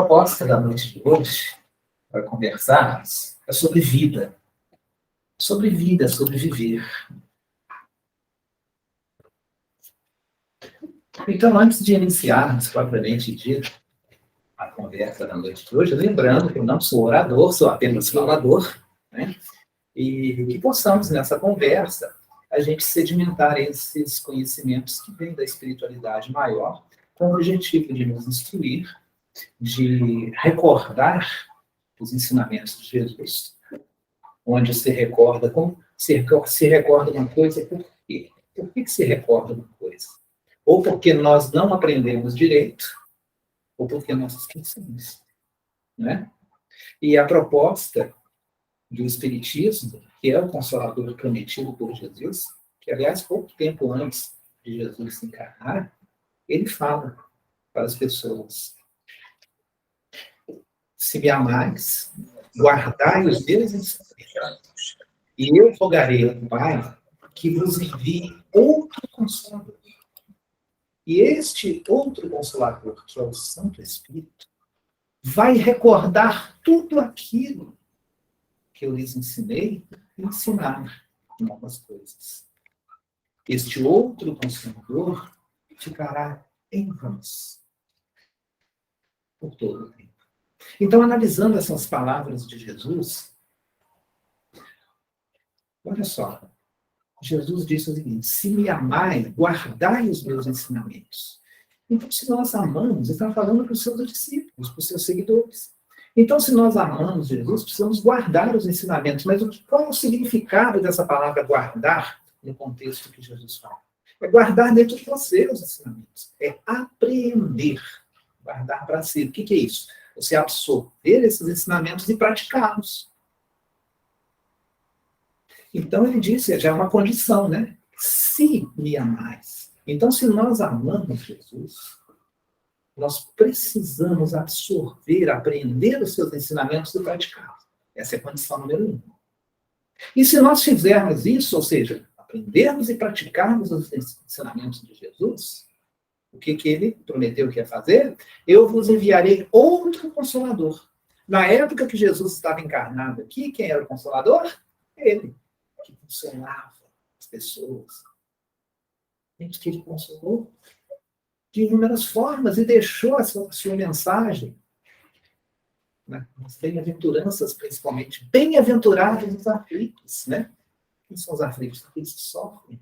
proposta da noite de hoje, para conversarmos, é sobre vida. Sobre vida, sobre viver. Então, antes de iniciarmos propriamente dito a conversa da noite de hoje, lembrando que eu não sou orador, sou apenas falador, né? E que possamos, nessa conversa, a gente sedimentar esses conhecimentos que vêm da espiritualidade maior, com o objetivo de nos instruir, de recordar os ensinamentos de Jesus, onde se recorda uma coisa, por quê? Por que se recorda uma coisa? Ou porque nós não aprendemos direito, ou porque nós esquecemos, né? E a proposta do Espiritismo, que é o Consolador prometido por Jesus, que, aliás, pouco tempo antes de Jesus se encarnar, ele fala para as pessoas: se me amais, guardai os meus ensinamentos, e eu rogarei ao Pai que vos envie outro Consolador. E este outro Consolador, que é o Santo Espírito, vai recordar tudo aquilo que eu lhes ensinei e ensinar novas coisas. Este outro Consolador ficará em vós por todo o tempo. Então, analisando essas palavras de Jesus, olha só, Jesus disse o seguinte: se me amai, guardai os meus ensinamentos. Então, se nós amamos, ele está falando para os seus discípulos, para os seus seguidores. Então, se nós amamos Jesus, precisamos guardar os ensinamentos. Mas qual é o significado dessa palavra guardar no contexto que Jesus fala? É guardar dentro de você os ensinamentos. É apreender. Guardar para si. O que é isso? Você absorver esses ensinamentos e praticá-los. Então, ele disse, já é uma condição, né? Se me amais. Então, se nós amamos Jesus, nós precisamos absorver, aprender os seus ensinamentos e praticá-los. Essa é a condição número 1. E se nós fizermos isso, ou seja, aprendermos e praticarmos os ensinamentos de Jesus, o que ele prometeu que ia fazer? Eu vos enviarei outro Consolador. Na época que Jesus estava encarnado aqui, quem era o Consolador? Ele, que consolava as pessoas. Gente, que ele consolou de inúmeras formas e deixou a sua mensagem nas bem-aventuranças, principalmente. Bem-aventurados os aflitos, né? Quem são os aflitos? Aqueles que sofrem.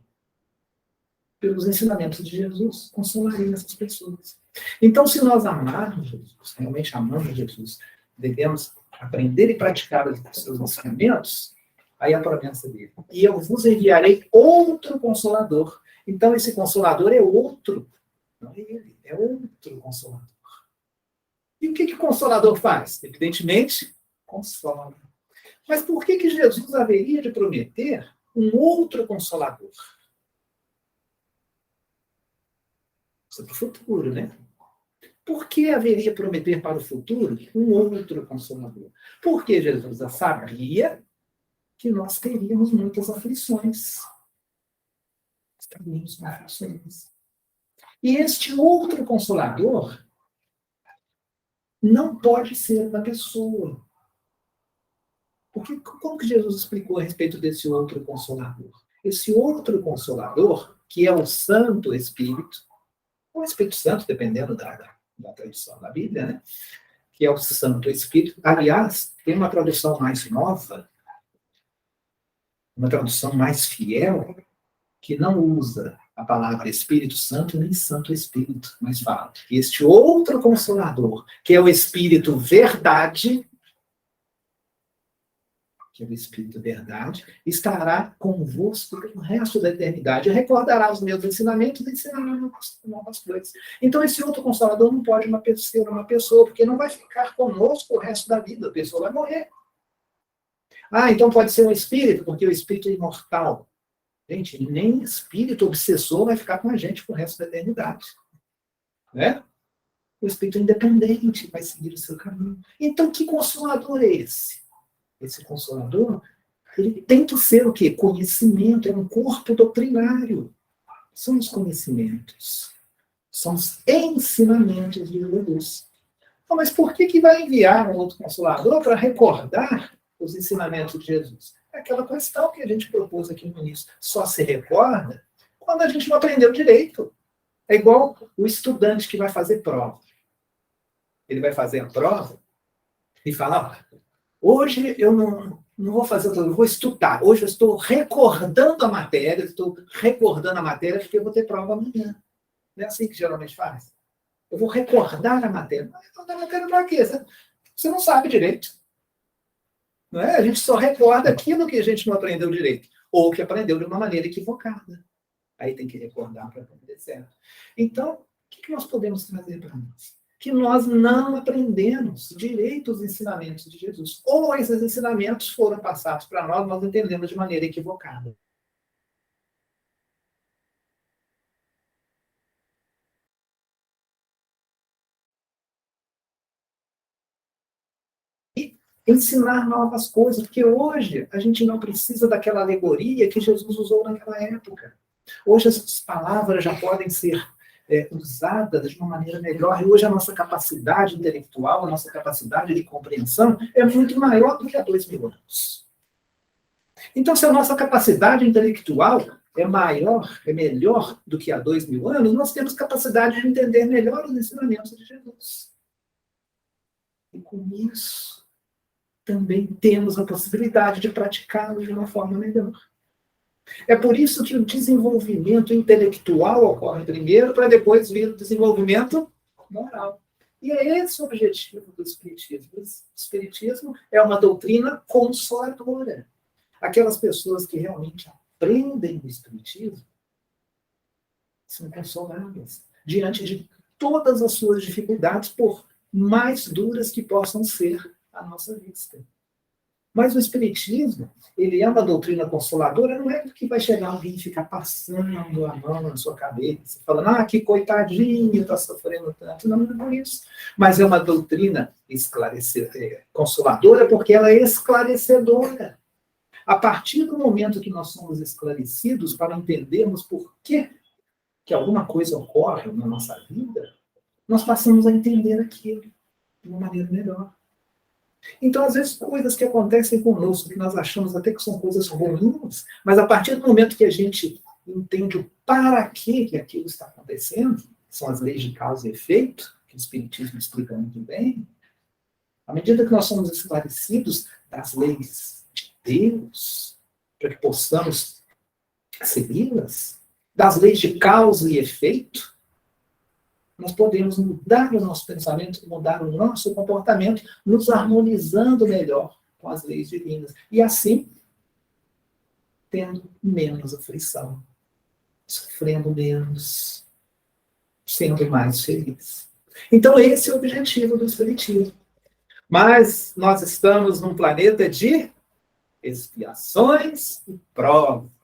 Pelos ensinamentos de Jesus, consolaria essas pessoas. Então, se nós amarmos Jesus, realmente amamos Jesus, devemos aprender e praticar os seus ensinamentos, aí a promessa dele: e eu vos enviarei outro Consolador. Então, esse Consolador é outro, não é ele, é outro Consolador. E o que o Consolador faz? Evidentemente, consola. Mas por que Jesus haveria de prometer um outro Consolador? Isso é para o futuro, né? Por que haveria de prometer para o futuro um outro Consolador? Porque Jesus já sabia que nós teríamos muitas aflições. Estaríamos com aflições. E este outro Consolador não pode ser da pessoa. Porque como que Jesus explicou a respeito desse outro Consolador? Esse outro Consolador, que é o Santo Espírito, ou Espírito Santo, dependendo da tradução da Bíblia, né? Que é o Santo Espírito. Aliás, tem uma tradução mais nova, uma tradução mais fiel, que não usa a palavra Espírito Santo nem Santo Espírito, mas fala: este outro Consolador, que é o Espírito Verdade, estará convosco pelo resto da eternidade. Recordará os meus ensinamentos e ensinará novas coisas. Então, esse outro Consolador não pode ser uma pessoa, porque não vai ficar conosco o resto da vida. A pessoa vai morrer. Então pode ser um espírito, porque o espírito é imortal. Gente, nem espírito obsessor vai ficar com a gente pro resto da eternidade. Né? O espírito é independente, vai seguir o seu caminho. Então, que Consolador é esse? Esse Consolador, ele tem que ser o quê? Conhecimento, é um corpo doutrinário. São os conhecimentos. São os ensinamentos de Jesus. Mas por que vai enviar um outro consolador para recordar os ensinamentos de Jesus? É aquela questão que a gente propôs aqui no início. Só se recorda quando a gente não aprendeu direito. É igual o estudante que vai fazer prova. Ele vai fazer a prova e fala, hoje eu não vou fazer tudo, eu vou estudar. Hoje eu estou recordando a matéria, porque eu vou ter prova amanhã. Não é assim que geralmente faz? Eu vou recordar a matéria. Mas recordar a matéria para quê? Você não sabe direito. Não é? A gente só recorda aquilo que a gente não aprendeu direito. Ou que aprendeu de uma maneira equivocada. Aí tem que recordar para aprender certo. Então, o que nós podemos trazer para nós? Que nós não aprendemos direito os ensinamentos de Jesus. Ou esses ensinamentos foram passados para nós entendemos de maneira equivocada. E ensinar novas coisas, porque hoje a gente não precisa daquela alegoria que Jesus usou naquela época. Hoje essas palavras já podem ser usadas de uma maneira melhor, e hoje a nossa capacidade intelectual, a nossa capacidade de compreensão é muito maior do que há 2000 anos. Então, se a nossa capacidade intelectual é maior, é melhor do que há 2000 anos, nós temos capacidade de entender melhor os ensinamentos de Jesus. E com isso, também temos a possibilidade de praticá-los de uma forma melhor. É por isso que o desenvolvimento intelectual ocorre primeiro, para depois vir o desenvolvimento moral. E é esse o objetivo do Espiritismo. O Espiritismo é uma doutrina consoladora. Aquelas pessoas que realmente aprendem o Espiritismo são consoladas diante de todas as suas dificuldades, por mais duras que possam ser à nossa vista. Mas o Espiritismo, ele é uma doutrina consoladora, não é porque vai chegar alguém e ficar passando a mão na sua cabeça, falando, que coitadinho, está sofrendo tanto. Não, não é isso. Mas é uma doutrina consoladora porque ela é esclarecedora. A partir do momento que nós somos esclarecidos para entendermos por que alguma coisa ocorre na nossa vida, nós passamos a entender aquilo de uma maneira melhor. Então, às vezes, coisas que acontecem conosco, que nós achamos até que são coisas ruins, mas a partir do momento que a gente entende o para que aquilo está acontecendo, são as leis de causa e efeito, que o Espiritismo explica muito bem, à medida que nós somos esclarecidos das leis de Deus, para que possamos segui-las, das leis de causa e efeito, nós podemos mudar o nosso pensamento, mudar o nosso comportamento, nos harmonizando melhor com as leis divinas. E assim, tendo menos aflição, sofrendo menos, sendo mais feliz. Então, esse é o objetivo do Espiritismo. Mas nós estamos num planeta de expiações e provas.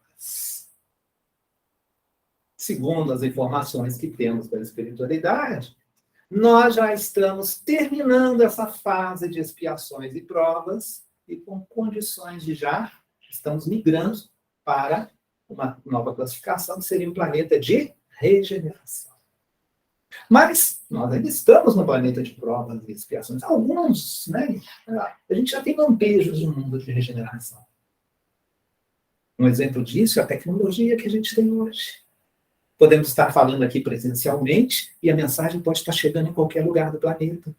Segundo as informações que temos da espiritualidade, nós já estamos terminando essa fase de expiações e provas e com condições de já estamos migrando para uma nova classificação, que seria um planeta de regeneração. Mas nós ainda estamos no planeta de provas e expiações. Alguns, né? A gente já tem lampejos de um mundo de regeneração. Um exemplo disso é a tecnologia que a gente tem hoje. Podemos estar falando aqui presencialmente e a mensagem pode estar chegando em qualquer lugar do planeta.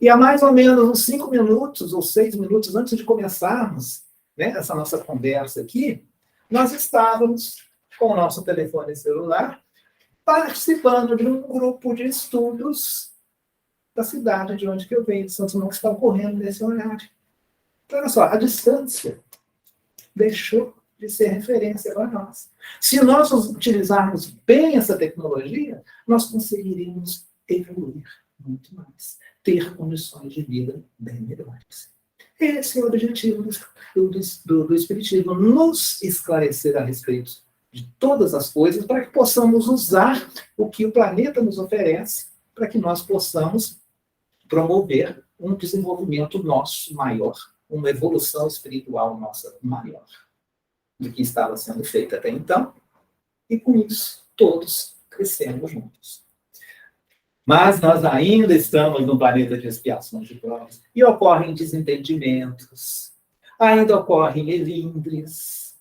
E há mais ou menos uns 5 minutos ou 6 minutos antes de começarmos, né, essa nossa conversa aqui, nós estávamos com o nosso telefone celular participando de um grupo de estudos da cidade de onde que eu venho, de Santos Dumont, que está ocorrendo nesse horário. Então, olha só, a distância deixou de ser referência para nós. Se nós utilizarmos bem essa tecnologia, nós conseguiríamos evoluir muito mais, ter condições de vida bem melhores. Esse é o objetivo do Espiritismo, nos esclarecer a respeito de todas as coisas, para que possamos usar o que o planeta nos oferece, para que nós possamos promover um desenvolvimento nosso maior, uma evolução espiritual nossa maior do que estava sendo feita até então, e com isso todos crescemos juntos. Mas nós ainda estamos no planeta de expiações de provas. E ocorrem desentendimentos. Ainda ocorrem melindres.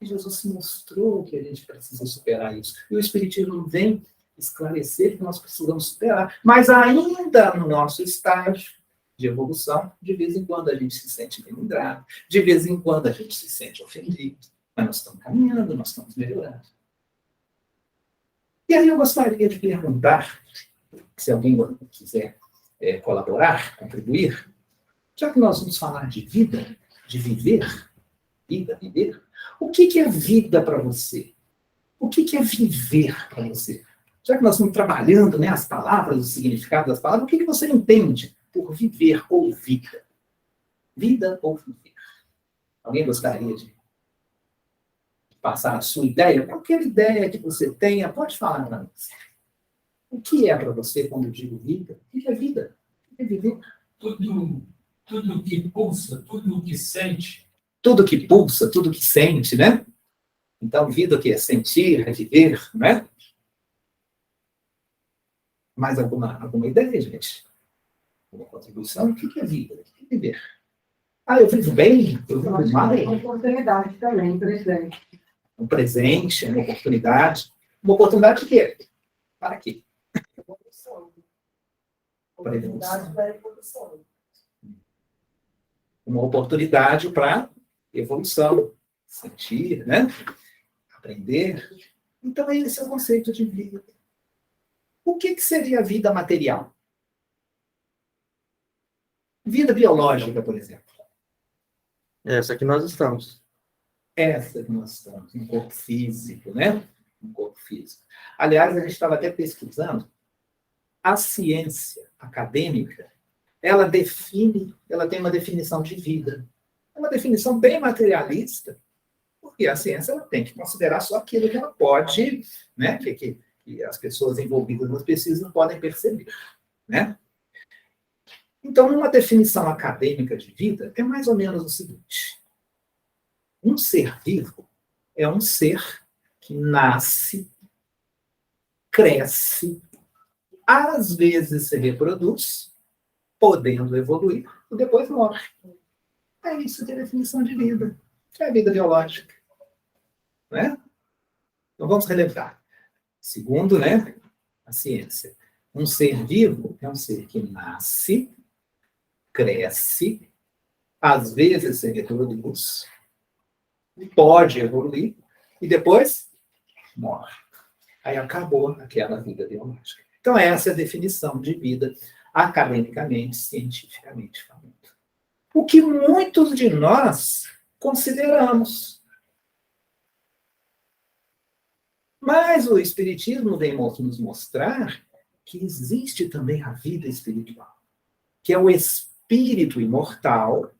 E Jesus se mostrou que a gente precisa superar isso. E o Espiritismo vem esclarecer que nós precisamos superar. Mas ainda no nosso estágio de evolução, de vez em quando a gente se sente melindrado, de vez em quando a gente se sente ofendido. Mas nós estamos caminhando, nós estamos melhorando. E aí eu gostaria de perguntar, se alguém quiser colaborar, contribuir, já que nós vamos falar de vida, de viver, viver, o que é vida para você? O que é viver para você? Já que nós estamos trabalhando, né, as palavras, o significado das palavras, o que você entende por viver ou vida? Vida ou viver? Alguém gostaria de passar a sua ideia? Qualquer ideia que você tenha, pode falar para nós. O que é para você quando eu digo vida? O que é vida? O que é viver? Tudo que pulsa, tudo que sente. Tudo que pulsa, tudo que sente, né? Então, vida o que é sentir, é viver, né? Mais alguma ideia, gente? Uma contribuição? O que é vida? O que é viver? Ah, eu vivo bem? Eu vivo mal? É uma oportunidade também, presente. Um presente, uma oportunidade. Uma oportunidade de quê? Para quê? Evolução. Para evolução. Oportunidade para evolução. Uma oportunidade para evolução. Sentir, né? Aprender. Então, esse é o conceito de vida. O que seria a vida material? Vida biológica, por exemplo. Essa que nós estamos. Essa que nós estamos, um corpo físico, né? Um corpo físico. Aliás, a gente estava até pesquisando, a ciência acadêmica, ela tem uma definição de vida. É uma definição bem materialista, porque a ciência ela tem que considerar só aquilo que ela pode, né? Que as pessoas envolvidas nas pesquisas não podem perceber, né? Então, uma definição acadêmica de vida é mais ou menos o seguinte: um ser vivo é um ser que nasce, cresce, às vezes se reproduz, podendo evoluir, e depois morre. É isso que é a definição de vida. É a vida biológica. Né? Então, vamos relembrar. Segundo, né, a ciência, um ser vivo é um ser que nasce, cresce, às vezes se reproduz, pode evoluir e depois morre. Aí acabou aquela vida biológica. Então, essa é a definição de vida academicamente, cientificamente falando. O que muitos de nós consideramos. Mas o Espiritismo vem nos mostrar que existe também a vida espiritual, que é o espírito imortal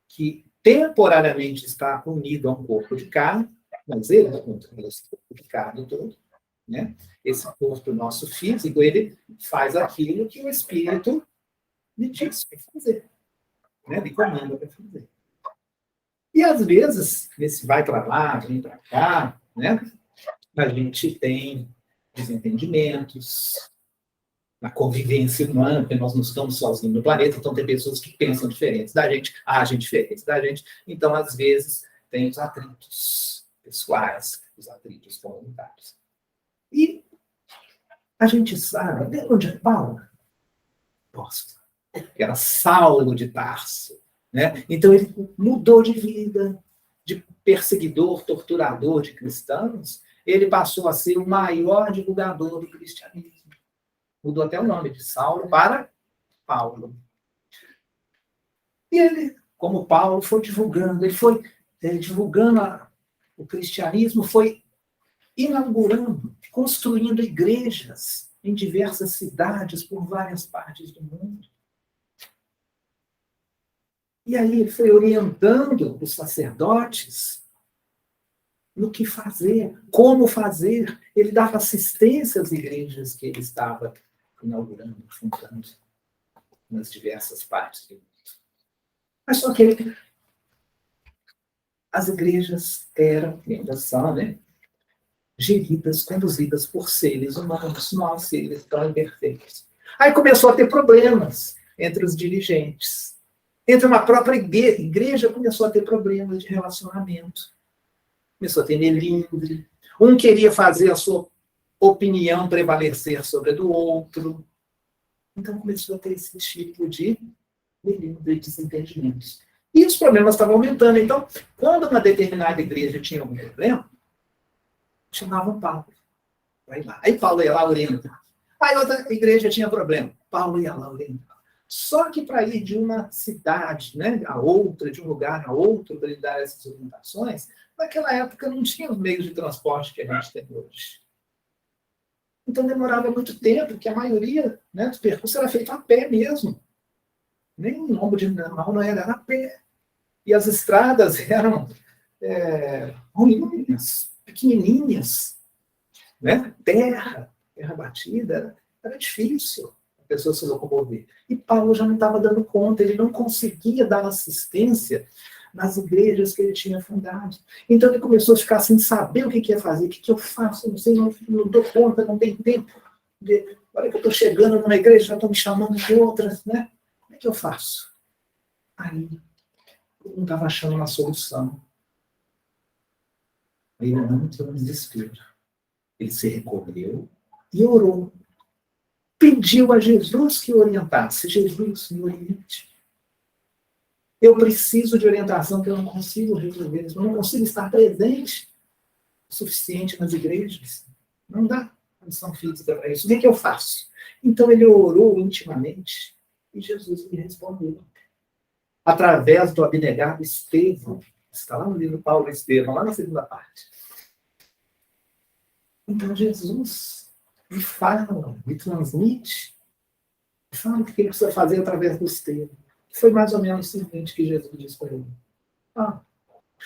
que temporariamente está unido a um corpo de carne, mas ele controla esse corpo de carne todo, né? Esse corpo nosso físico, ele faz aquilo que o espírito lhe diz para fazer, né? Lhe comanda para fazer. E às vezes, nesse vai para lá, vem para cá, né? A gente tem desentendimentos na convivência humana, porque nós não estamos sozinhos no planeta, então tem pessoas que pensam diferentes da gente, agem diferentes da gente, então às vezes tem os atritos pessoais, os atritos comunitários. E a gente sabe, lembra de Paulo? Apóstolo, que era Saulo de Tarso, né? Então ele mudou de vida, de perseguidor, torturador de cristãos, ele passou a ser o maior divulgador do cristianismo. Mudou até o nome de Saulo para Paulo. E ele, como Paulo, foi divulgando, ele foi divulgando o cristianismo, foi inaugurando, construindo igrejas em diversas cidades por várias partes do mundo. E aí ele foi orientando os sacerdotes no que fazer, como fazer. Ele dava assistência às igrejas que ele estava inaugurando, fundando nas diversas partes do mundo. Mas só que as igrejas eram, ainda são, né, geridas, conduzidas por seres humanos, nós, seres tão imperfeitos. Aí começou a ter problemas entre os dirigentes. Entre uma própria igreja começou a ter problemas de relacionamento. Começou a ter melindre. Um queria fazer a sua opinião prevalecer sobre a do outro. Então começou a ter esse tipo de melindre e desentendimentos. E os problemas estavam aumentando. Então, quando uma determinada igreja tinha algum problema, chamavam Paulo. Vai lá. Aí Paulo ia lá orientar. Aí outra igreja tinha problema. Paulo ia lá orientar. Só que para ir de uma cidade, né, a outra, de um lugar a outro, para ele dar essas orientações, naquela época não tinha os meios de transporte que a gente tem hoje. Então demorava muito tempo, porque a maioria, né, dos percursos era feito a pé mesmo. Nem lombo de animal não era a pé. E as estradas eram ruínas, pequenininhas, né? Terra batida, era difícil a pessoa se locomover. E Paulo já não estava dando conta, ele não conseguia dar assistência nas igrejas que ele tinha fundado. Então ele começou a ficar sem saber o que ia fazer, o que eu faço, eu não sei, não dou conta, não tenho tempo. Olha que eu estou chegando numa igreja, já estão me chamando de outras, né? Como é que eu faço? Aí, eu não estava achando uma solução. Aí ele não entrou no desespero. Ele se recolheu e orou. Pediu a Jesus que orientasse. Jesus, me oriente. Eu preciso de orientação que eu não consigo resolver. Eu não consigo estar presente o suficiente nas igrejas. Não dá condição física para isso. O que eu faço? Então ele orou intimamente e Jesus me respondeu. Através do abnegado Estevão. Está lá no livro Paulo e Estevão, lá na segunda parte. Então Jesus me fala, me transmite, me fala o que ele precisa fazer através do Estevão. Foi mais ou menos o seguinte que Jesus disse para ele.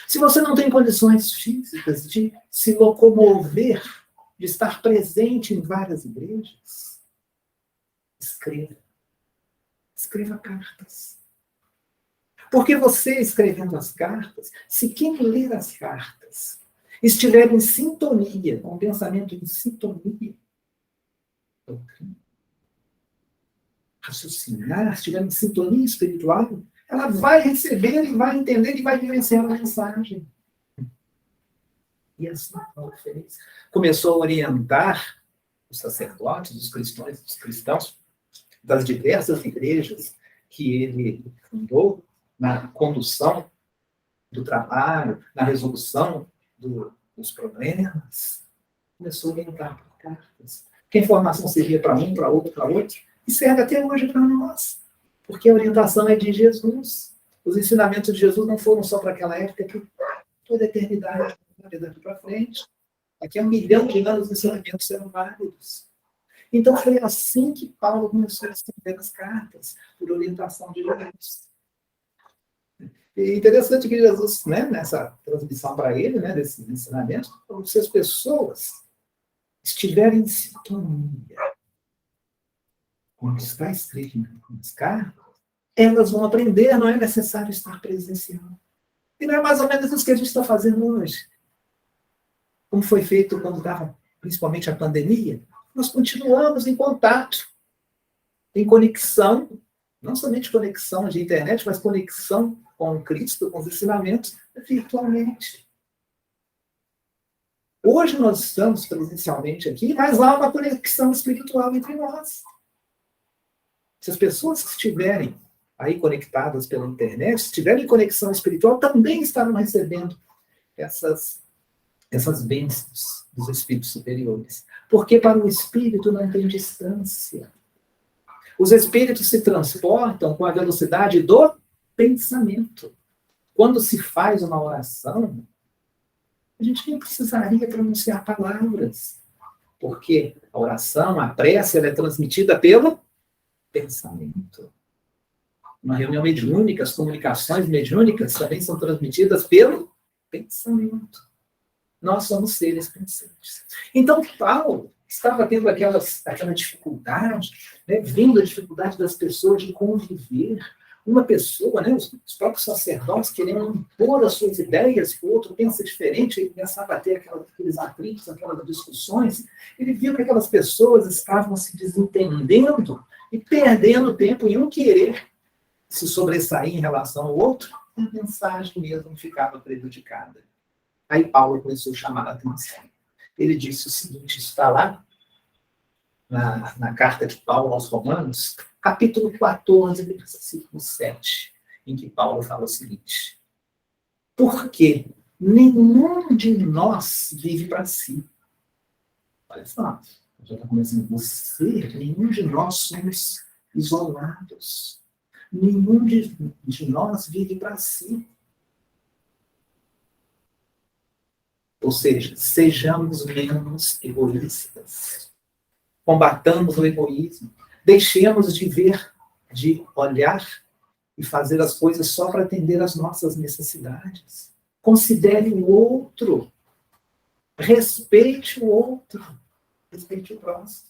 Se você não tem condições físicas de se locomover, de estar presente em várias igrejas, escreva. Escreva cartas. Porque você escrevendo as cartas, se quem ler as cartas estiver em sintonia, com o pensamento em sintonia, raciocinar, estiver em sintonia espiritual, ela vai receber e vai entender e vai vivenciar a mensagem. E assim Paulo fez. Começou a orientar os sacerdotes, os cristãos das diversas igrejas que ele fundou, na condução do trabalho, na resolução dos problemas. Começou a orientar por cartas. Que a informação servia para um, para outro, e serve até hoje para nós. Porque a orientação é de Jesus. Os ensinamentos de Jesus não foram só para aquela época, que toda a eternidade, daqui para frente. Daqui a 1 milhão de anos, os ensinamentos serão válidos. Então foi assim que Paulo começou a escrever as cartas, por orientação de Jesus. E interessante que Jesus, né, nessa transmissão para ele, né, desses ensinamentos, se as pessoas estiverem em sintonia com o que está escrito nas cartas, elas vão aprender, não é necessário estar presencial. E não é mais ou menos isso que a gente está fazendo hoje. Como foi feito quando estava, principalmente a pandemia, nós continuamos em contato, em conexão, não somente conexão de internet, mas conexão com Cristo, com os ensinamentos, virtualmente. Hoje nós estamos presencialmente aqui, mas há uma conexão espiritual entre nós. Se as pessoas que estiverem aí conectadas pela internet, se estiverem em conexão espiritual, também estarão recebendo essas bênçãos dos espíritos superiores. Porque para o espírito não tem distância. Os espíritos se transportam com a velocidade do pensamento. Quando se faz uma oração, a gente nem precisaria pronunciar palavras. Porque a oração, a prece, ela é transmitida pelo pensamento. Uma reunião mediúnica, as comunicações mediúnicas também são transmitidas pelo pensamento. Nós somos seres pensantes. Então, Paulo estava tendo aquela dificuldade, né, vindo a dificuldade das pessoas de conviver uma pessoa, né, os próprios sacerdotes querendo impor as suas ideias, que o outro pensa diferente, ele começava a ter aqueles atritos, aquelas discussões, ele viu que aquelas pessoas estavam se desentendendo e perdendo tempo em um querer se sobressair em relação ao outro, a mensagem mesmo ficava prejudicada. Aí Paulo começou a chamar a atenção. Ele disse o seguinte, está lá na carta de Paulo aos Romanos, capítulo 14, versículo 7, em que Paulo fala o seguinte: porque nenhum de nós vive para si. Olha só, já está começando nenhum de nós somos isolados. Nenhum de nós vive para si. Ou seja, sejamos menos egoístas. Combatamos o egoísmo. Deixemos de olhar e fazer as coisas só para atender às nossas necessidades. Considere o outro. Respeite o outro. Respeite o próximo.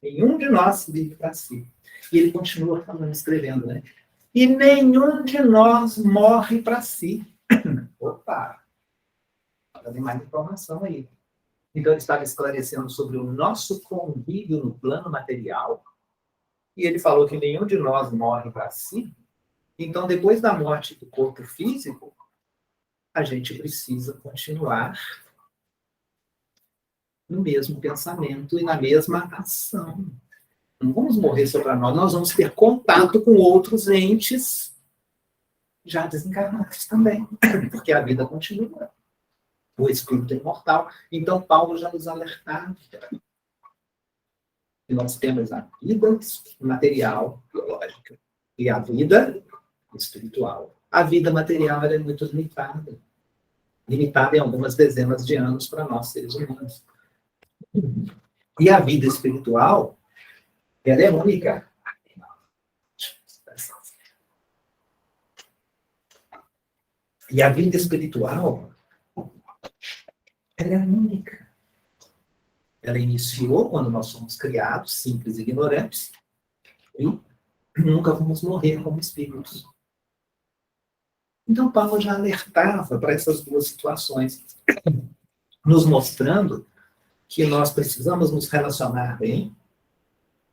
Nenhum de nós vive para si. E ele continua falando, escrevendo, né? E nenhum de nós morre para si. Opa! Tem mais informação aí. Então, ele estava esclarecendo sobre o nosso convívio no plano material. E ele falou que nenhum de nós morre para si. Então, depois da morte do corpo físico, a gente precisa continuar no mesmo pensamento e na mesma ação. Não vamos morrer só para nós, nós vamos ter contato com outros entes já desencarnados também, porque a vida continua. O espírito é imortal. Então, Paulo já nos alertava que nós temos a vida material, biológica, e a vida espiritual. A vida material é muito limitada. Limitada em algumas dezenas de anos para nós, seres humanos. E a vida espiritual, ela é única. E a vida espiritual, ela é única. Ela iniciou quando nós somos criados, simples e ignorantes, e nunca vamos morrer como espíritos. Então, Paulo já alertava para essas duas situações, nos mostrando que nós precisamos nos relacionar bem,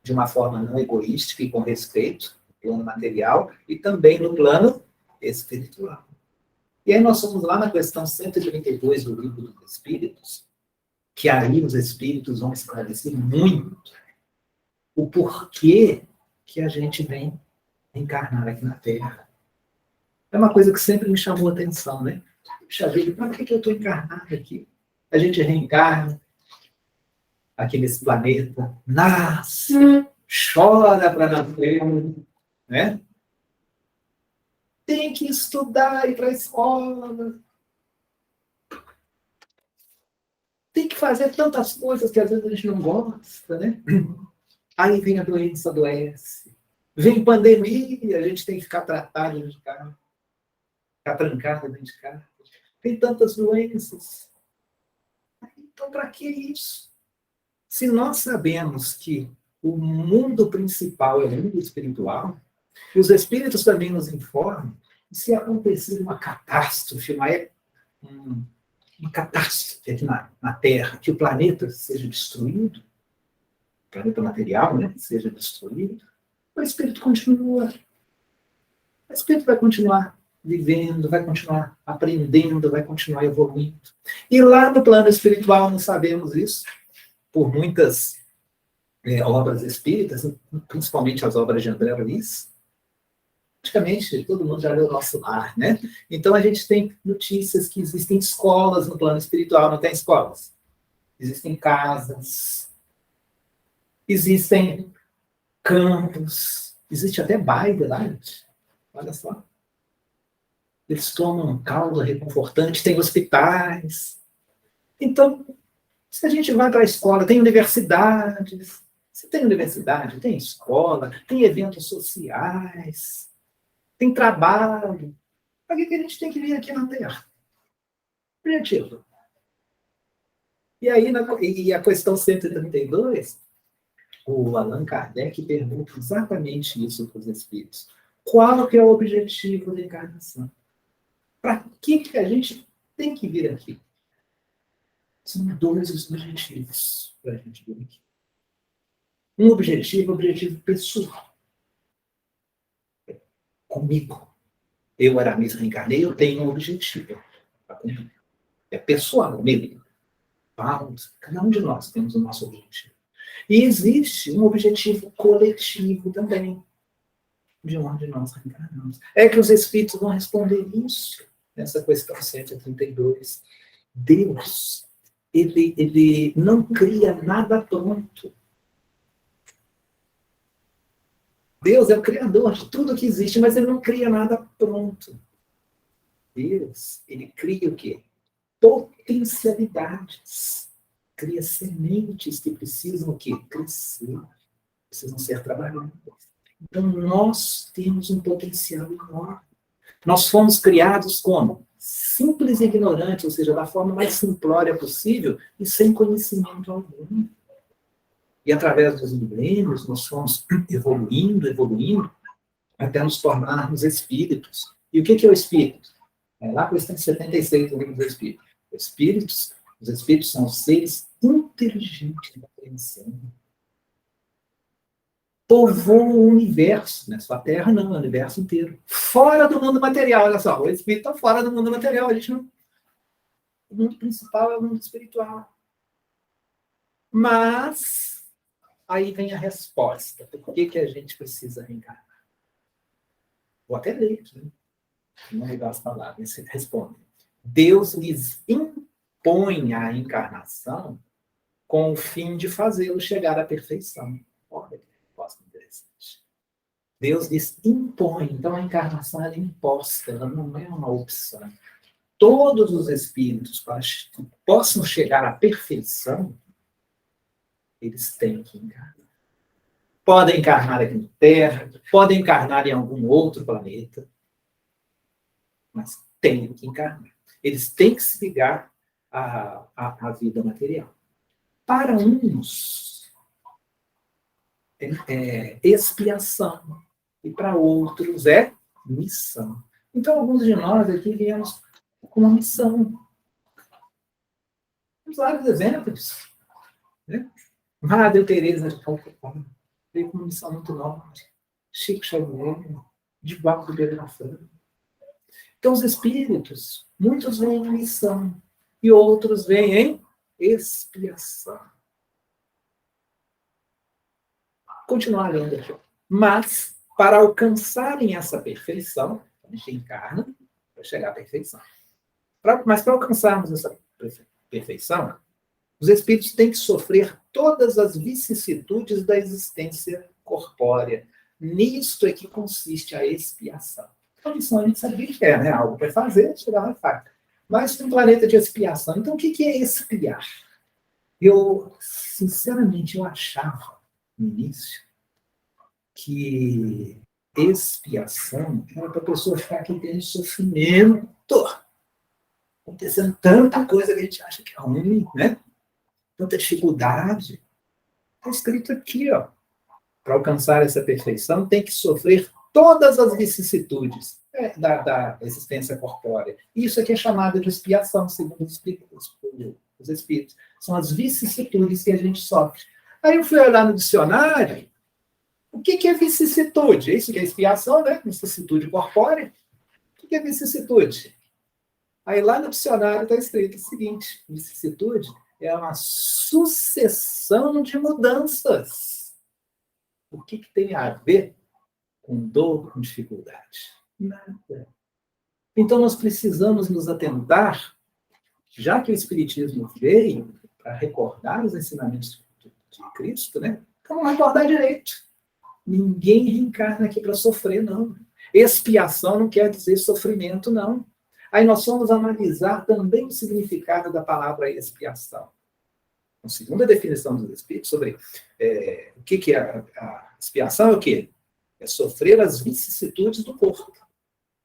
de uma forma não egoística e com respeito, no plano material, e também no plano espiritual. E aí nós somos lá na questão 132 do Livro dos Espíritos, que aí os Espíritos vão esclarecer muito o porquê que a gente vem encarnar aqui na Terra. É uma coisa que sempre me chamou a atenção, né? Puxa vida, para que eu estou encarnado aqui? A gente reencarna aqui nesse planeta, nasce, chora para nascer, né? Tem que estudar, ir para a escola. Tem que fazer tantas coisas que às vezes a gente não gosta, né? Aí vem a doença, adoece. Vem pandemia, a gente tem que ficar tratado dentro de casa. Ficar trancado dentro de casa. Tem tantas doenças. Então, para que isso? Se nós sabemos que o mundo principal é o mundo espiritual, e os espíritos também nos informam, se acontecer uma catástrofe, uma catástrofe aqui na Terra, que o planeta seja destruído, o planeta material, né, seja destruído, o espírito continua. O espírito vai continuar vivendo, vai continuar aprendendo, vai continuar evoluindo. E lá no plano espiritual nós sabemos isso, por muitas obras espíritas, principalmente as obras de André Luiz. Praticamente todo mundo já leu o Nosso Lar, né? Então a gente tem notícias que existem escolas no plano espiritual, não tem escolas? Existem casas, existem campos, existe até baile lá, gente. Olha só. Eles tomam um caldo reconfortante, tem hospitais. Então, se a gente vai para a escola, tem universidades. Se tem universidade, tem escola, tem eventos sociais, tem trabalho. Para que a gente tem que vir aqui na Terra? Objetivo. E aí, e a questão 132, o Allan Kardec pergunta exatamente isso para os espíritos. Qual que é o objetivo da encarnação? Para que a gente tem que vir aqui? São dois os objetivos para a gente vir aqui. Um objetivo pessoal. Comigo. Eu, Aramis, reencarnei, eu tenho um objetivo. É pessoal, comigo. Vamos, cada um de nós temos o nosso objetivo. E existe um objetivo coletivo também, de onde nós reencarnamos. É que os espíritos vão responder isso, nessa questão 132. Deus, ele não cria nada pronto. Deus é o criador de tudo que existe, mas ele não cria nada pronto. Deus, ele cria o quê? Potencialidades. Cria sementes que precisam o quê? Crescer. Precisam ser trabalhadas. Então, nós temos um potencial enorme. Nós fomos criados como? Simples e ignorantes, ou seja, da forma mais simplória possível e sem conhecimento algum. E através dos milênios, nós fomos evoluindo, até nos tornarmos espíritos. E o que é o espírito? É lá a questão 76 do livro dos espíritos. Os espíritos são seres inteligentes da atenção. Povoam o universo, não é só a Terra, não, é o universo inteiro. Fora do mundo material, olha só, o espírito está fora do mundo material, a gente não... O mundo principal é o mundo espiritual. Mas, aí vem a resposta. Por que a gente precisa reencarnar? Vou até ler aqui, né? Não mudar as palavras, você responde. Deus lhes impõe a encarnação com o fim de fazê-lo chegar à perfeição. Olha que resposta interessante. Deus lhes impõe. Então, a encarnação é imposta, ela não é uma opção. Todos os espíritos, para que possam chegar à perfeição, eles têm que encarnar. Podem encarnar aqui na Terra, podem encarnar em algum outro planeta, mas têm que encarnar. Eles têm que se ligar à vida material. Para uns, é expiação, e para outros é missão. Então, alguns de nós aqui viemos com uma missão. Temos vários exemplos. Né? Madre Teresa de Calcutá veio com uma missão muito nova. Chico Xavier, Divaldo de Beltrão. Então, os espíritos, muitos vêm em missão e outros vêm em expiação. Continuar lendo aqui. Mas, para alcançarem essa perfeição, a gente encarna para chegar à perfeição. Mas para alcançarmos essa perfeição, os espíritos têm que sofrer todas as vicissitudes da existência corpórea. Nisto é que consiste a expiação. A missão a gente sabe o que é, né? Algo para fazer, chegar lá e faz. Mas um planeta de expiação. Então, o que é expiar? Eu, sinceramente, eu achava, no início, que expiação era para a pessoa ficar aqui tendo sofrimento. Acontecendo tanta coisa que a gente acha que é ruim, né? Tanta dificuldade. Está escrito aqui, ó. Para alcançar essa perfeição, tem que sofrer todas as vicissitudes da existência corpórea. Isso aqui é chamado de expiação, segundo os espíritos. São as vicissitudes que a gente sofre. Aí eu fui olhar no dicionário, o que é vicissitude? Isso que é expiação, né? Vicissitude corpórea. O que é vicissitude? Aí lá no dicionário está escrito o seguinte: vicissitude é uma sucessão de mudanças. O que tem a ver com dor, com dificuldade? Nada. Então nós precisamos nos atentar, já que o Espiritismo veio para recordar os ensinamentos de Cristo, né? Vamos recordar direito. Ninguém reencarna aqui para sofrer, não. Expiação não quer dizer sofrimento, não. Aí nós vamos analisar também o significado da palavra expiação. A segunda definição dos Espíritos sobre o que é a expiação é o quê? É sofrer as vicissitudes do corpo.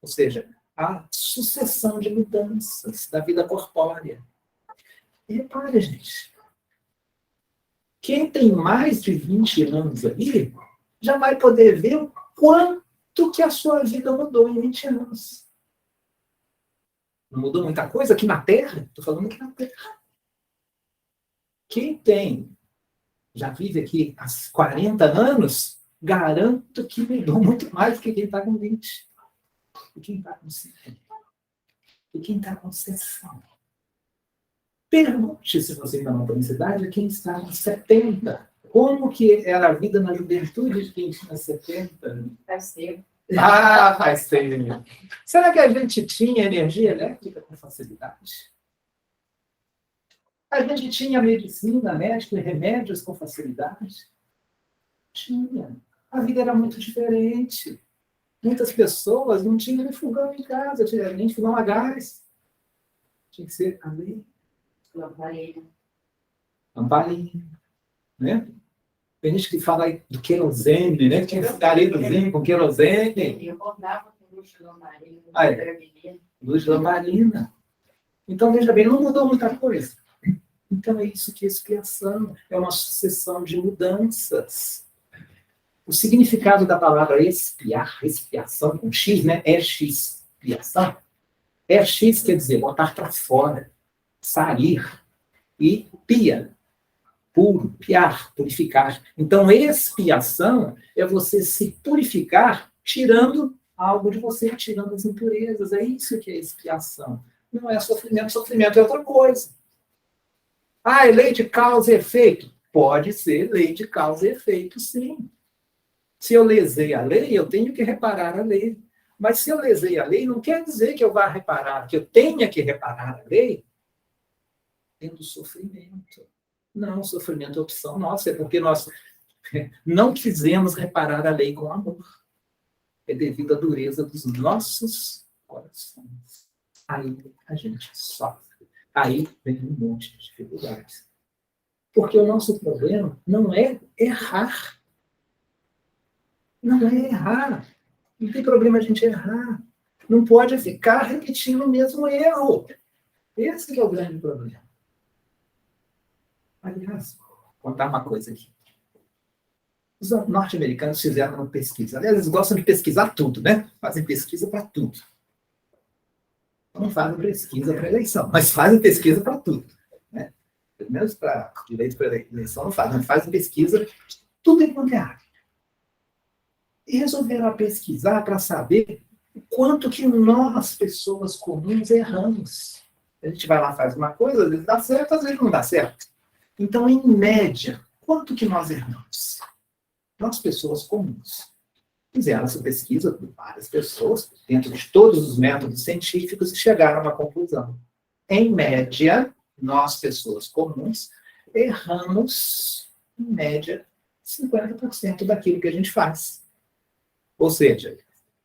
Ou seja, a sucessão de mudanças da vida corpórea. E repare, gente, quem tem mais de 20 anos ali já vai poder ver o quanto quanto que a sua vida mudou em 20 anos. Não mudou muita coisa aqui na Terra? Estou falando aqui na Terra. Quem já vive aqui há 40 anos, garanto que mudou muito mais do que quem está com 20. E quem está com 50. E quem está com 60. Pergunte, se você ainda não tem cidade, quem está com 70. Como que era a vida na juventude de quem tinha 70? Faz tempo. Faz tempo. Será que a gente tinha energia elétrica com facilidade? A gente tinha medicina, médico e remédios com facilidade? Tinha. A vida era muito diferente. Muitas pessoas não tinham nem fogão em casa, tinha nem fogão a gás. Tinha que ser a lei. Lamparina. Né? Tem gente que fala aí do querosene, né? Tinha garerozinho com querosene. Eu rodava com luz de lamparina. Luz de lamparina. Então, veja bem, não mudou muita coisa. Então, é isso que é expiação. É uma sucessão de mudanças. O significado da palavra expiar, expiação com X, né? É X, expiação. É X quer dizer botar para fora, sair. E pia, puro, piar, purificar. Então, expiação é você se purificar tirando algo de você, tirando as impurezas. É isso que é expiação. Não é sofrimento. Sofrimento é outra coisa. É lei de causa e efeito? Pode ser lei de causa e efeito, sim. Se eu lesei a lei, eu tenho que reparar a lei. Mas se eu lesei a lei, não quer dizer que eu vá reparar, que eu tenha que reparar a lei tendo sofrimento. Não, sofrimento é opção nossa, é porque nós não quisemos reparar a lei com amor. É devido à dureza dos nossos corações. Aí a gente sofre. Aí vem um monte de dificuldades. Porque o nosso problema não é errar. Não é errar. Não tem problema a gente errar. Não pode ficar repetindo o mesmo erro. Esse que é o grande problema. Aliás, vou contar uma coisa aqui. Os norte-americanos fizeram uma pesquisa. Aliás, eles gostam de pesquisar tudo, né? Fazem pesquisa para tudo. Não fazem pesquisa para eleição, mas fazem pesquisa para tudo. Né? Pelo menos para direito para eleição não fazem, mas fazem pesquisa de tudo em qualquer área. E resolveram pesquisar para saber o quanto que nós, pessoas comuns, erramos. A gente vai lá, faz uma coisa, às vezes dá certo, às vezes não dá certo. Então, em média, quanto que nós erramos? Nós, pessoas comuns. Fizeram essa pesquisa por várias pessoas, dentro de todos os métodos científicos, e chegaram a uma conclusão. Em média, nós, pessoas comuns, erramos, em média, 50% daquilo que a gente faz. Ou seja,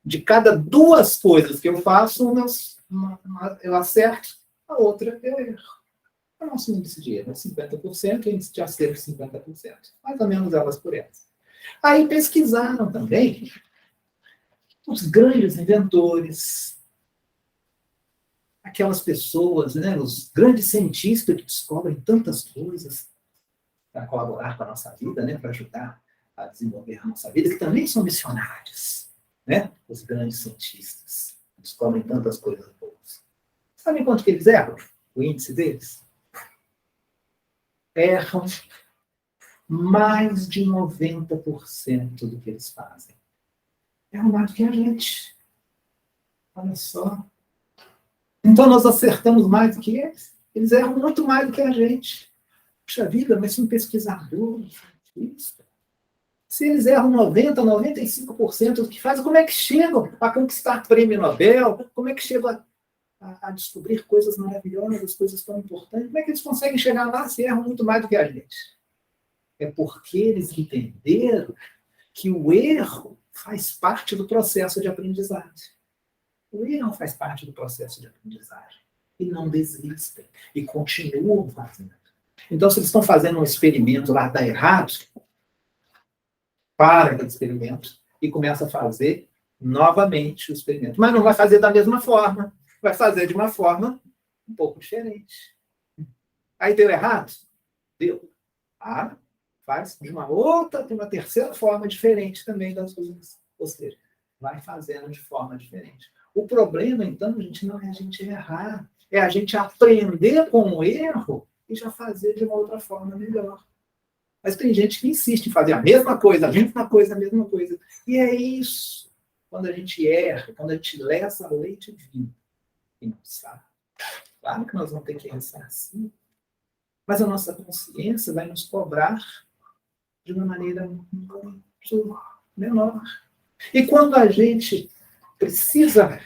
de cada 2 coisas que eu faço, eu acerto, a outra eu erro. O nosso índice de erro é 50%, o índice de acerto é 50%. Mais ou menos elas por elas. Aí pesquisaram também os grandes inventores, aquelas pessoas, né, os grandes cientistas que descobrem tantas coisas para colaborar com a nossa vida, né, para ajudar a desenvolver a nossa vida, que também são missionários, né? Os grandes cientistas descobrem tantas coisas boas. Sabem quanto que eles erram? O índice deles? Erram mais de 90% do que eles fazem. Erram mais do que a gente. Olha só. Então nós acertamos mais do que eles. Eles erram muito mais do que a gente. Puxa vida, mas se um pesquisador, cientista, se eles erram 90%, 95% do que fazem, como é que chegam a conquistar prêmio Nobel? Como é que chegam a descobrir coisas maravilhosas, coisas tão importantes? Como é que eles conseguem chegar lá se erram muito mais do que a gente? É porque eles entenderam que o erro faz parte do processo de aprendizagem. O erro faz parte do processo de aprendizagem. E não desistem. E continuam fazendo. Então, se eles estão fazendo um experimento lá, está errado, para aquele experimento e começa a fazer novamente o experimento. Mas não vai fazer da mesma forma. Vai fazer de uma forma um pouco diferente. Aí deu errado? Deu. Faz de uma outra, tem uma terceira forma diferente também das coisas. Ou seja, vai fazendo de forma diferente. O problema, então, gente, não é a gente errar, é a gente aprender com o erro e já fazer de uma outra forma melhor. Mas tem gente que insiste em fazer a mesma coisa, a mesma coisa, a mesma coisa. E é isso. Quando a gente erra, quando a gente lesa a lei divina e não sabe. Claro que nós vamos ter que ressarcir, mas a nossa consciência vai nos cobrar de uma maneira muito menor. E quando a gente precisa,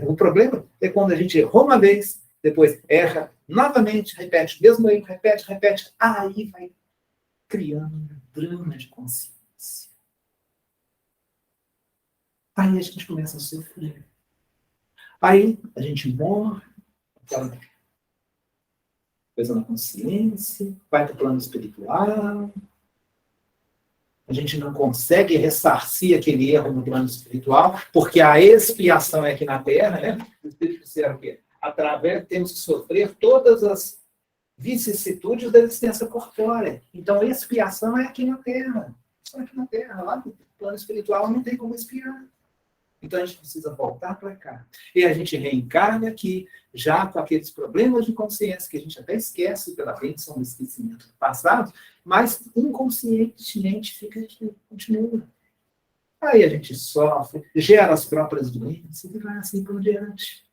o problema é quando a gente errou uma vez, depois erra novamente, repete o mesmo erro, repete, aí vai criando um drama de consciência. Aí a gente começa a sofrer. Aí a gente morre, aquela coisa na consciência, vai para o plano espiritual, a gente não consegue ressarcir aquele erro no plano espiritual, porque a expiação é aqui na Terra, né? Os espíritos disseram que temos que sofrer todas as vicissitudes da existência corpórea. Então, a expiação é aqui na Terra. Só aqui na Terra. Lá no plano espiritual não tem como expiar. Então, a gente precisa voltar para cá. E a gente reencarna aqui, já com aqueles problemas de consciência que a gente até esquece pela bênção do esquecimento do passado, mas inconscientemente fica aqui, continua. Aí a gente sofre, gera as próprias doenças e vai assim por diante.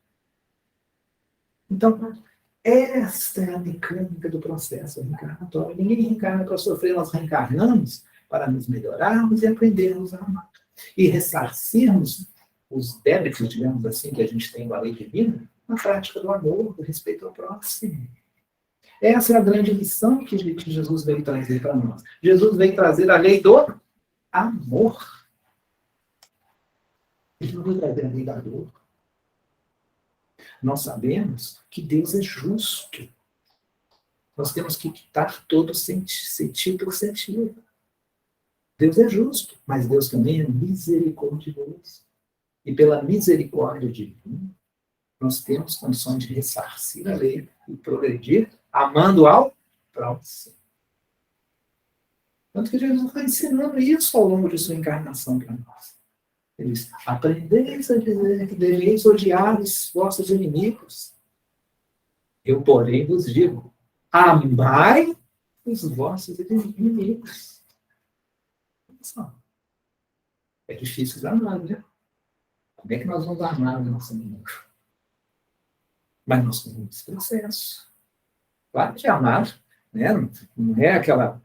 Então, esta é a mecânica do processo reencarnatório. Ninguém reencarna para sofrer, nós reencarnamos para nos melhorarmos e aprendermos a amar. E ressarcirmos os débitos, digamos assim, que a gente tem com a lei divina, na prática do amor, do respeito ao próximo. Essa é a grande lição que Jesus veio trazer para nós. Jesus veio trazer a lei do amor. Ele não veio trazer a lei da dor. Nós sabemos que Deus é justo. Nós temos que quitar todo sentido por sentido. Deus é justo, mas Deus também é misericordioso. E pela misericórdia divina, nós temos condições de ressarcir a lei e progredir amando ao próximo. Tanto que Jesus vai ensinando isso ao longo de sua encarnação para nós. Ele diz, aprendeis a dizer que deveis odiar os vossos inimigos. Eu, porém, vos digo, amai os vossos inimigos. É difícil de amar, né? Como é que nós vamos amar o nosso inimigo? Mas nós temos esse processo. Claro que amar, né? Não é aquela...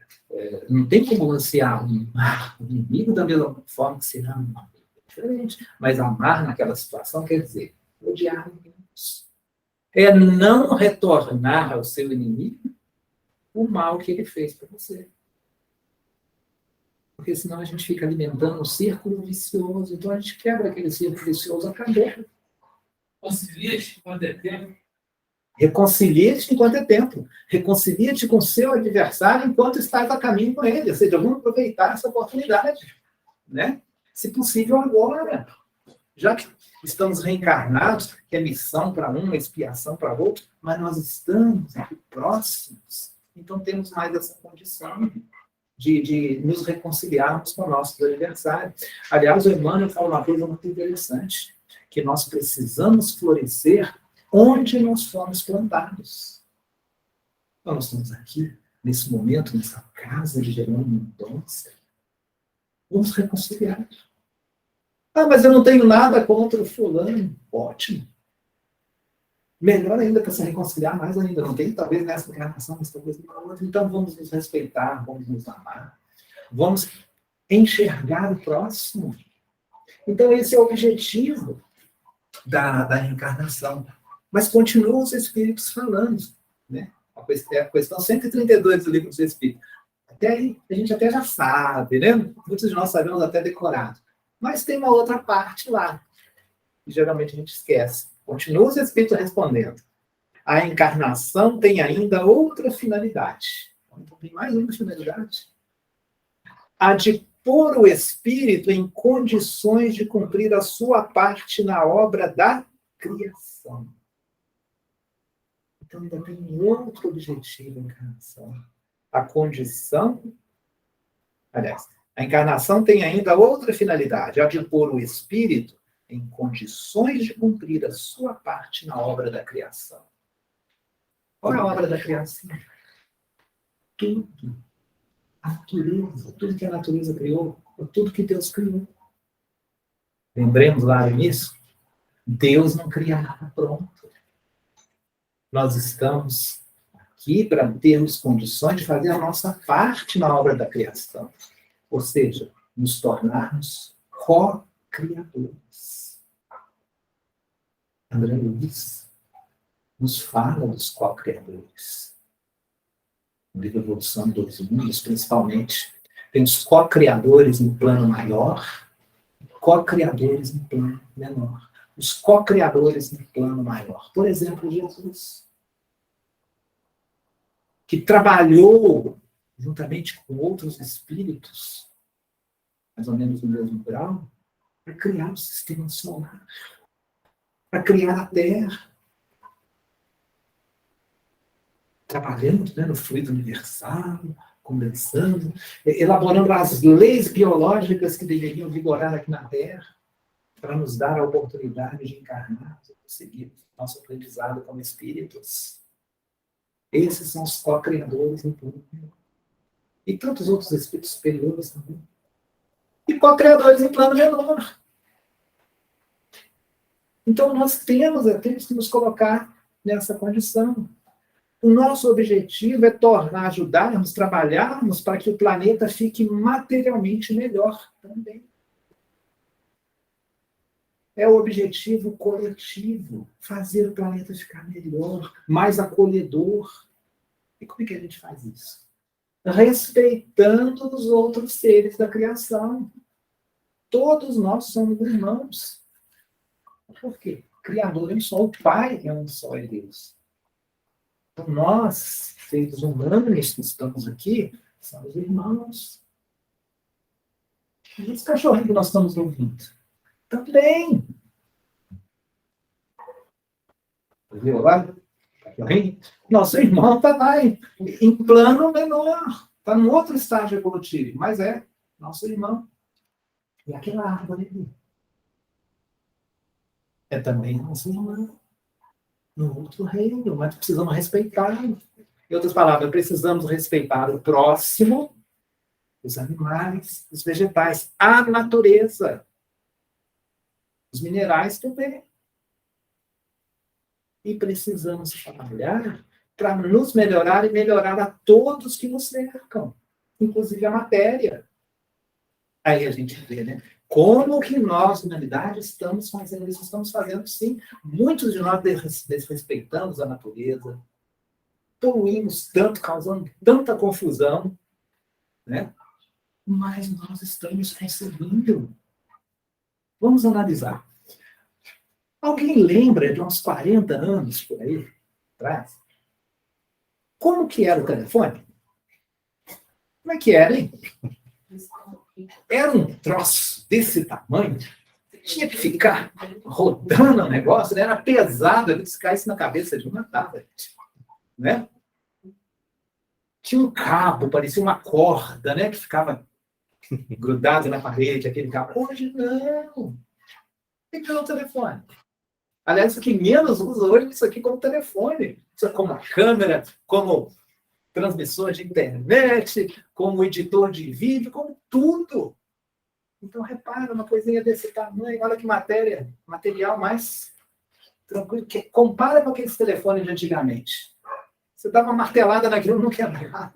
não tem como você amar o inimigo da mesma forma que se ama. É diferente. Mas amar naquela situação quer dizer odiar inimigos. É não retornar ao seu inimigo o mal que ele fez para você. Porque senão a gente fica alimentando um círculo vicioso. Então a gente quebra aquele círculo vicioso, acabou. Concilia-te quando é tempo. Reconcilia-te enquanto é tempo. Reconcilia-te com o seu adversário enquanto estás a caminho com ele. Ou seja, vamos aproveitar essa oportunidade. Né? Se possível, agora. Já que estamos reencarnados, que é missão para um, expiação para outro, mas nós estamos aqui próximos. Então temos mais essa condição de nos reconciliarmos com o nosso adversário. Aliás, o Emmanuel fala uma coisa muito interessante, que nós precisamos florescer onde nós fomos plantados. Então, nós estamos aqui, nesse momento, nessa casa de Jerônimo Mendonça. Vamos reconciliar. Ah, mas eu não tenho nada contra o fulano. Ótimo. Melhor ainda para se reconciliar, mais ainda. Não tem, talvez, nessa encarnação, mas talvez na outra. Então, vamos nos respeitar, vamos nos amar. Vamos enxergar o próximo. Então, esse é o objetivo da reencarnação. Mas continuam os espíritos falando, né? A questão 132 do Livro dos Espíritos. Até aí, a gente até já sabe, né? Muitos de nós sabemos até decorado. Mas tem uma outra parte lá, que geralmente a gente esquece. Continua os espíritos respondendo. A encarnação tem ainda outra finalidade. Então, tem mais uma finalidade. A de pôr o espírito em condições de cumprir a sua parte na obra da criação. Então, ainda tem um outro objetivo em encarnação. A condição, aliás, A encarnação tem ainda outra finalidade, a de pôr o espírito em condições de cumprir a sua parte na obra da criação. Qual é a obra da criação? Tudo. A natureza, tudo que a natureza criou, tudo que Deus criou. Lembremos lá no início, Deus não cria nada pronto. Nós estamos aqui para termos condições de fazer a nossa parte na obra da criação. Ou seja, nos tornarmos co-criadores. André Luiz nos fala dos co-criadores. No livro Evolução dos Mundos, principalmente, tem os co-criadores em plano maior, co-criadores em plano menor. Os co-criadores em plano maior. Por exemplo, Jesus, que trabalhou juntamente com outros espíritos, mais ou menos no mesmo grau, para criar o sistema solar, para criar a Terra. Trabalhando, né, no fluido universal, condensando, elaborando as leis biológicas que deveriam vigorar aqui na Terra, para nos dar a oportunidade de encarnar, de seguir nosso aprendizado como espíritos. Esses são os co-criadores em tudo. E tantos outros espíritos superiores também. E co-criadores em plano menor. Então, nós temos que nos colocar nessa condição. O nosso objetivo é ajudarmos, trabalharmos para que o planeta fique materialmente melhor também. É o objetivo coletivo, fazer o planeta ficar melhor, mais acolhedor. E como é que a gente faz isso? Respeitando os outros seres da criação. Todos nós somos irmãos. Por quê? O Criador é um só, o Pai é um só, é Deus. Então, nós, seres humanos que estamos aqui, somos irmãos. E esse cachorrinho que nós estamos ouvindo? Também. Viu lá? Cachorrinho? Nosso irmão está lá em plano menor. Está num outro estágio evolutivo, mas é nosso irmão. E aquela árvore ali é também nosso irmão. No outro reino, mas precisamos respeitar. Em outras palavras, precisamos respeitar o próximo, os animais, os vegetais, a natureza. Os minerais também. E precisamos trabalhar para nos melhorar e melhorar a todos que nos cercam, inclusive a matéria. Aí a gente vê, né? Como que nós, humanidade, estamos fazendo isso? Estamos fazendo, sim. Muitos de nós desrespeitamos a natureza, poluímos tanto, causando tanta confusão, né? Mas nós estamos conseguindo. Vamos analisar. Alguém lembra de uns 40 anos por aí atrás? Como que era o telefone? Como é que era, hein? Era um troço desse tamanho. Tinha que ficar rodando o negócio, né? Era pesado, se caísse na cabeça de uma tava, né? Tinha um cabo, parecia uma corda, né? Que ficava grudado na parede, aquele cabo. Hoje não. O que é o telefone? Aliás, o que menos usa hoje é isso aqui como telefone. Isso é como câmera, como transmissor de internet, como editor de vídeo, como tudo. Então, repara, uma coisinha desse tamanho, olha que material mais tranquilo. Compara com aqueles telefones de antigamente. Você dava uma martelada naquilo, não quebrava.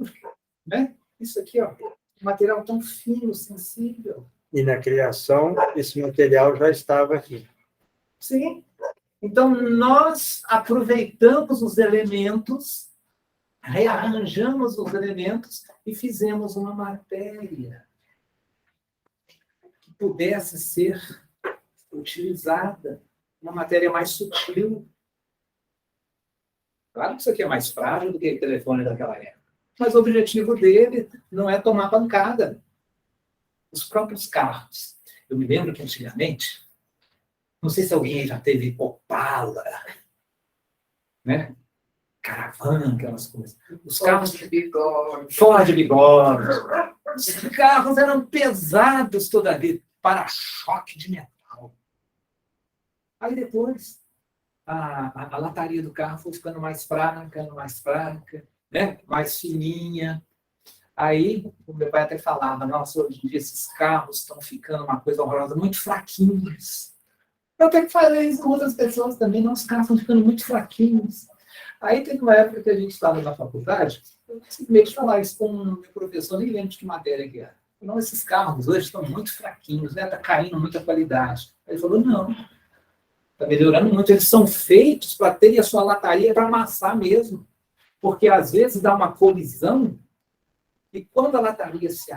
Né? Isso aqui, ó, um material tão fino, sensível. E na criação, esse material já estava aqui. Sim. Então, nós aproveitamos os elementos, rearranjamos os elementos e fizemos uma matéria que pudesse ser utilizada, uma matéria mais sutil. Claro que isso aqui é mais frágil do que o telefone daquela época, mas o objetivo dele não é tomar pancada. Os próprios carros. Eu me lembro que antigamente, não sei se alguém já teve Opala, né? caravana, aquelas coisas. Os carros de bigode. Ford bigode. Os carros eram pesados toda a vida. Para-choque de metal. Aí depois, a lataria do carro foi ficando mais fraca, né? Mais fininha. Aí, o meu pai até falava, nossa, hoje em dia esses carros estão ficando uma coisa horrorosa, muito fraquinhos. Eu tenho que fazer isso com outras pessoas também, nossos carros estão ficando muito fraquinhos. Aí teve uma época que a gente estava na faculdade, eu simplesmente falar isso com o meu professor, nem lembro de que matéria que era. Não, esses carros hoje estão muito fraquinhos, né? Está caindo muita qualidade. Ele falou, não, está melhorando muito, eles são feitos para terem a sua lataria para amassar mesmo. Porque às vezes dá uma colisão, e quando a lataria se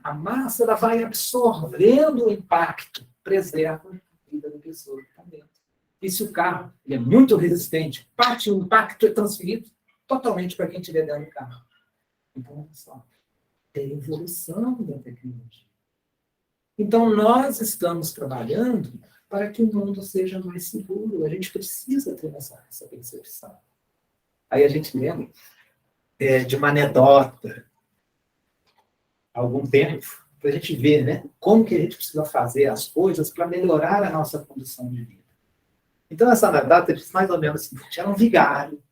amassa, ela vai absorvendo o impacto, preserva a vida da pessoa que está dentro. E se o carro ele é muito resistente, o impacto é transferido totalmente para quem estiver dentro do carro. Então, olha só, tem evolução da tecnologia. Então, nós estamos trabalhando para que o mundo seja mais seguro. A gente precisa ter essa percepção. Aí a gente lembra de uma anedota, há algum tempo, para a gente ver, né, como que a gente precisa fazer as coisas para melhorar a nossa condição de vida. Então, essa anedota diz mais ou menos assim, era um vigário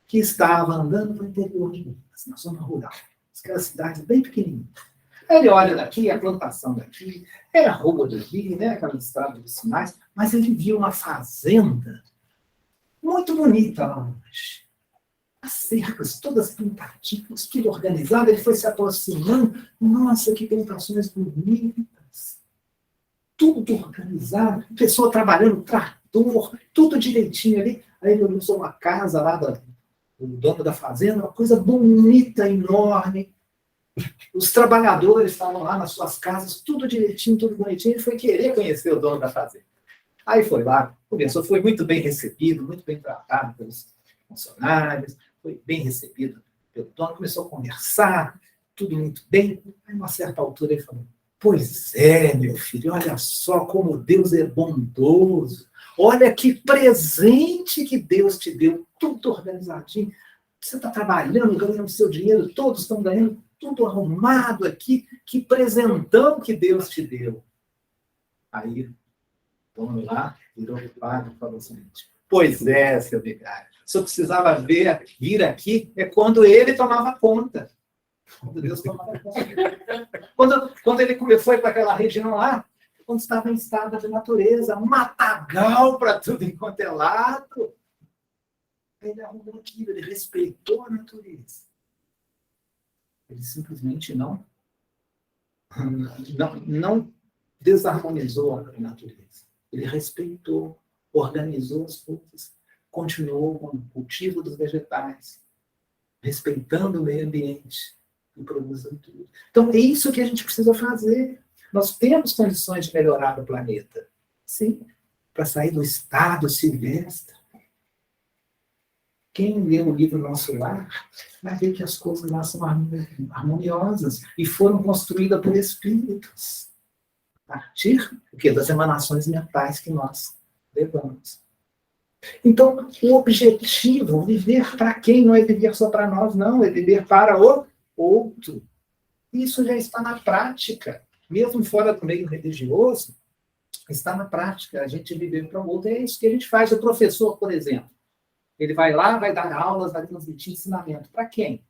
que estava andando no interior de Minas, na zona rural, aquela cidade bem pequenininha. Aí ele olha daqui, a plantação daqui, a rua daqui, né, aquela estrada de sinais, mas ele viu uma fazenda muito bonita lá longe. As cercas todas pintadinhas, tudo organizado, ele foi se aproximando. Nossa, que plantações bonitas. Tudo organizado, pessoa trabalhando, trator, tudo direitinho ali. Aí ele olhou uma casa lá do dono da fazenda, uma coisa bonita, enorme. Os trabalhadores estavam lá nas suas casas, tudo direitinho, tudo bonitinho. Ele foi querer conhecer o dono da fazenda. Aí foi lá, começou, foi muito bem recebido, muito bem tratado pelos funcionários, foi bem recebido pelo dono, começou a conversar, tudo muito bem. Aí, a uma certa altura, ele falou, pois é, meu filho, olha só como Deus é bondoso. Olha que presente que Deus te deu, tudo organizadinho. Você está trabalhando, ganhando seu dinheiro, todos estão ganhando, tudo arrumado aqui. Que presentão que Deus te deu. Aí, vamos lá, virou o padre e falou o seguinte, pois é, seu vigário, só precisava vir aqui é quando ele tomava conta. Quando Deus tomava conta. Quando ele foi para aquela região lá, quando estava em estado de natureza, um matagal para tudo enquanto é lado. Ele arrumou aquilo, ele respeitou a natureza. Ele simplesmente não desarmonizou a natureza. Ele respeitou, organizou as coisas, continuou com o cultivo dos vegetais, respeitando o meio ambiente e produzindo tudo. Então, é isso que a gente precisa fazer. Nós temos condições de melhorar o planeta. Sim, para sair do estado silvestre. Quem lê o livro Nosso Lar vai ver que as coisas lá são harmoniosas e foram construídas por espíritos. A partir das emanações mentais que nós levamos. Então, o objetivo, viver para quem? Não é viver só para nós, não. É viver para o outro. Isso já está na prática. Mesmo fora do meio religioso, está na prática. A gente viver para o outro. É isso que a gente faz. O professor, por exemplo, ele vai lá, vai dar aulas, vai transmitir ensinamento. Para quem?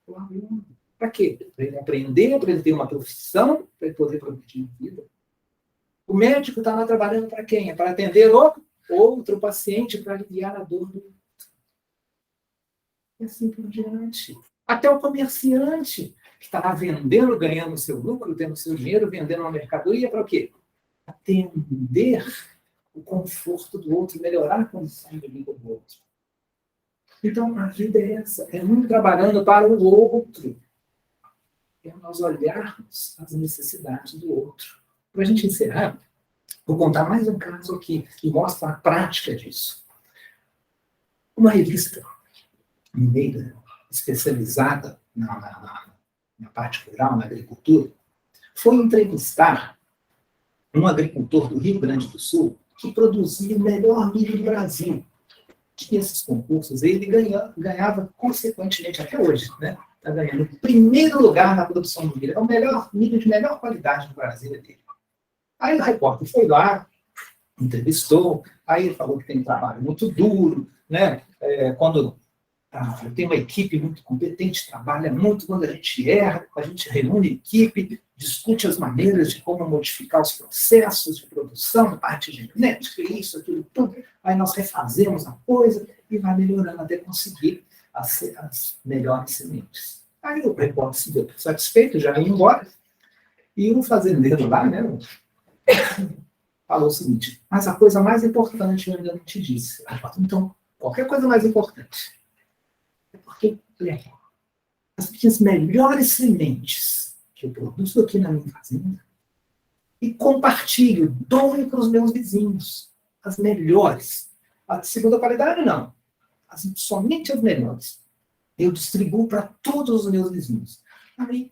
Para o aluno. Para quê? Para ele aprender, para ele ter uma profissão, para ele poder produzir uma vida. O médico está lá trabalhando para quem? É para atender o outro paciente, para aliviar a dor do outro. E assim por diante. Até o comerciante, que está lá vendendo, ganhando seu lucro, tendo seu dinheiro, vendendo uma mercadoria, para o quê? Atender o conforto do outro, melhorar a condição de vida do outro. Então, a vida é essa, é um trabalhando para o outro. É nós olharmos as necessidades do outro. Para a gente encerrar, vou contar mais um caso aqui, que mostra a prática disso. Uma revista mineira, especializada na parte rural, na agricultura, foi entrevistar um agricultor do Rio Grande do Sul que produzia o melhor milho do Brasil. tinha esses concursos, ele ganhava consequentemente, até hoje, né? Está ganhando o primeiro lugar na produção do milho. É o melhor milho de melhor qualidade do Brasil. Aí o repórter foi lá, entrevistou, aí ele falou que tem um trabalho muito duro, né? Quando tem uma equipe muito competente, trabalha muito, quando a gente erra, a gente reúne a equipe, discute as maneiras de como modificar os processos de produção, parte genética, isso, aquilo, tudo. Aí nós refazemos a coisa e vai melhorando até conseguir as melhores sementes. Aí o repórter se deu satisfeito, já ia embora, e o fazendeiro lá, né, falou o seguinte: mas a coisa mais importante eu ainda não te disse. Então, qualquer coisa mais importante. É porque as melhores sementes que eu produzo aqui na minha fazenda e compartilho, dou para os meus vizinhos. As melhores. A de segunda qualidade, não. Somente as melhores. Eu distribuo para todos os meus vizinhos. Aí,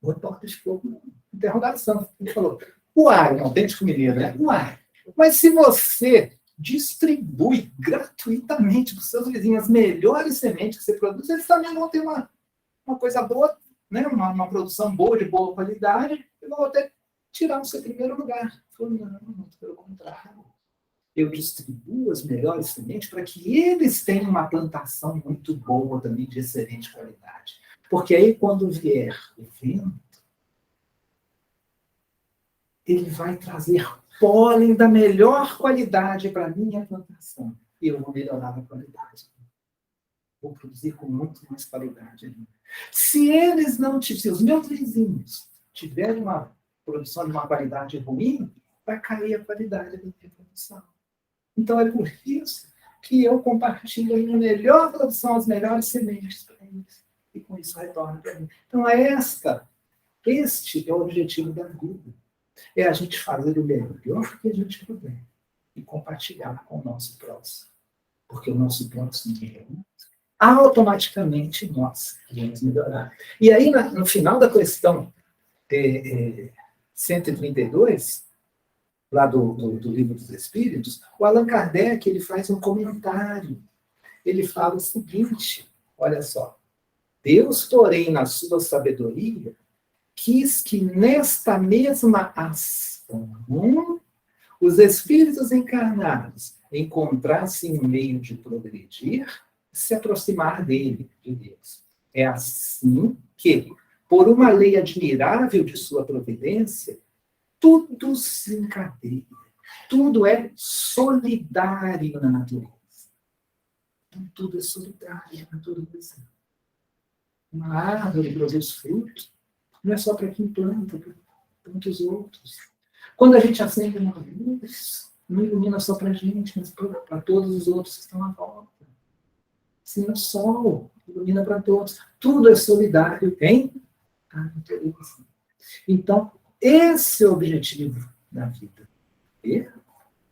o repórter ficou com interrogação. Ele falou: uai, autêntico mineiro, né? Uai, mas se você distribui gratuitamente para os seus vizinhos as melhores sementes que você produz, eles também vão ter uma coisa boa, né? Uma produção boa, de boa qualidade, e vão até tirar o seu primeiro lugar. Ele falou: não, pelo contrário. Eu distribuo as melhores sementes para que eles tenham uma plantação muito boa também, de excelente qualidade. Porque aí, quando vier o vento, ele vai trazer pólen da melhor qualidade para a minha plantação. E eu vou melhorar a qualidade. Vou produzir com muito mais qualidade ainda. Se os meus vizinhos tiverem uma produção de uma qualidade ruim, vai cair a qualidade da minha produção. Então, é por isso que eu compartilho a minha melhor produção, as melhores sementes para eles. E com isso retorna para mim. Então, este é o objetivo da vida. É a gente fazer o melhor que a gente puder e compartilhar com o nosso próximo. Porque o nosso próximo automaticamente nós vamos melhorar. E aí, no final da questão 132, lá do Livro dos Espíritos, o Allan Kardec ele faz um comentário. Ele fala o seguinte: olha só, Deus, porém, na sua sabedoria, quis que nesta mesma ação os espíritos encarnados encontrassem um meio de progredir e se aproximar dele, de Deus. É assim que, por uma lei admirável de sua providência, tudo se encadeia. Tudo é solidário na natureza. Então, tudo é solidário na natureza. Uma árvore produz fruto, não é só para quem planta, para muitos outros. Quando a gente acende uma luz, não ilumina só para a gente, mas para todos os outros que estão à volta. Sim, o sol ilumina para todos. Tudo é solidário em a natureza. Então, esse é o objetivo da vida. E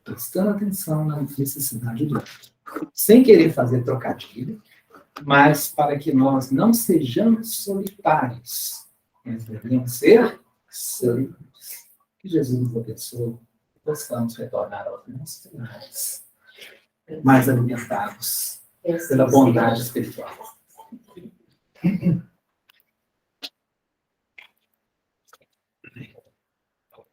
prestando atenção na necessidade do outro. Sem querer fazer trocadilho, mas para que nós não sejamos solitários. Nós devemos ser solidários. Que Jesus nos abençoe e possamos retornar aos nossos lares mais alimentados pela bondade espiritual.